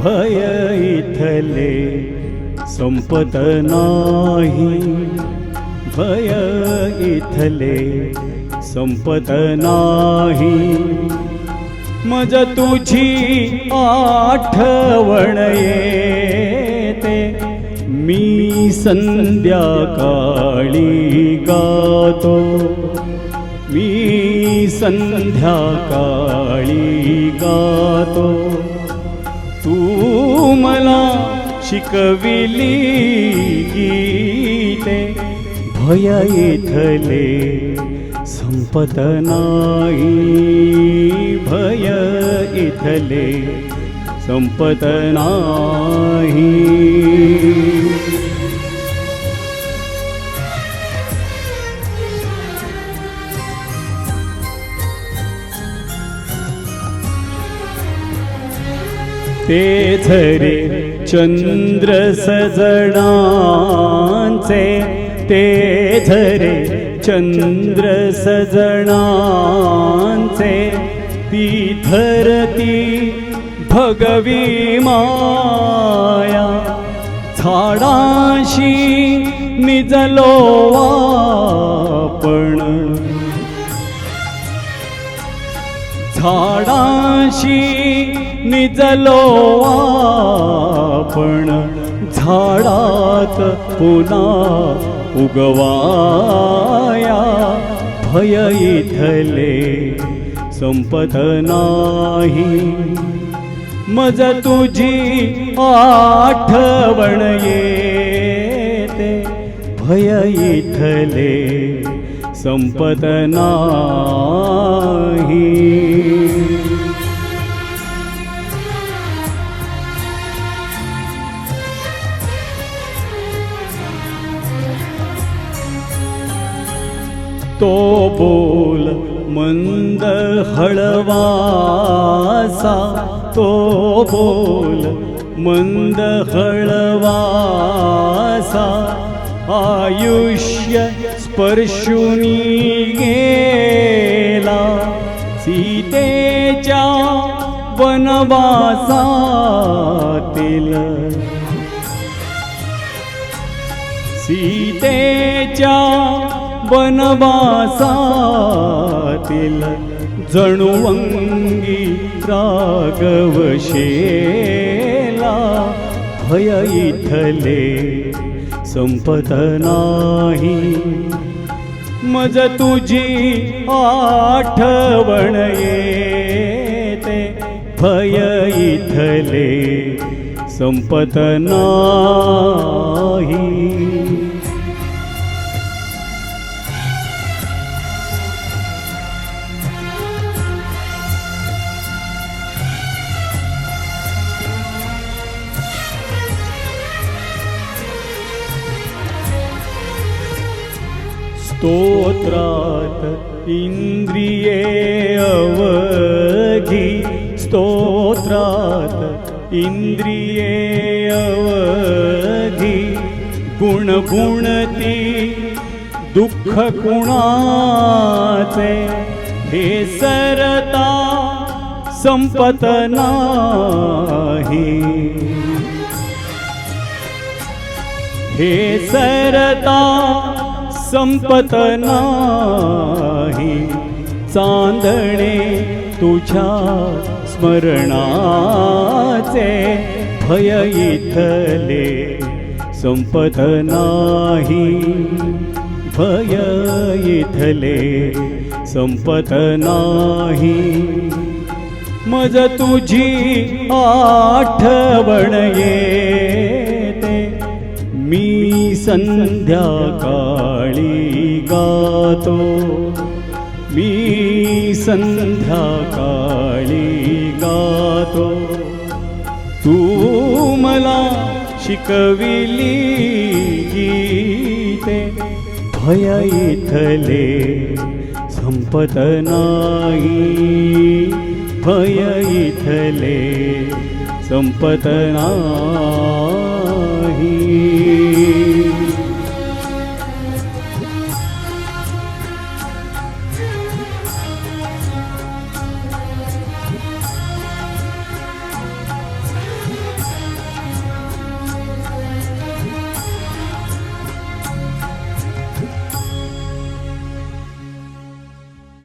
भय इथले संपत नाही, भय इथले संपत नाही। मज तुझी आठवण येते, मी संध्याकाळी गातो, मी संध्याकाळी गातो। तू मला शिकविली गीते, भय इथले संपत नाही, भय इथले संपत नाही। ते झरे चंद्र सजणांचे, ते झरे चंद्र सजणांचे, ती धरती भगवी माया। झाडांशी निजलो आपण, झाडांशी निजलो आपण, झाडात पुन्हा उगवाया। भय इथले संपत नाही, मज तुझी आठवण येते, भय इथले संपत नाही। तो बोल मंद हळवासा, तो बोल मंद हळवासा, आयुष्य स्पर्शुनी गेला। सीतेच्या वनवासातील, सीतेच्या वनवासातील, जणू अंगी रागवशेला। भय इथले संपत नाही, मज तुझी आठवण येते, भय इथले संपत नाही। स्तोत्रात इंद्रिये अवघी, स्तोत्रात इंद्रिये अवघी, गुणगुणती दुःख कुणाचे, हे सरता संपत नाही, हे सरता संपत नाही। चांदणे तुझ्या स्मरणाचे, भय इथले संपत नाही, भय इथले संपत नाही। मज तुझी आठवण येते, मी संध्याकाळी गातो, मी संध्याकाळी गातो। तू मला शिकविली गीते, भय इथले संपत नाही, भय इथले संपत नाही।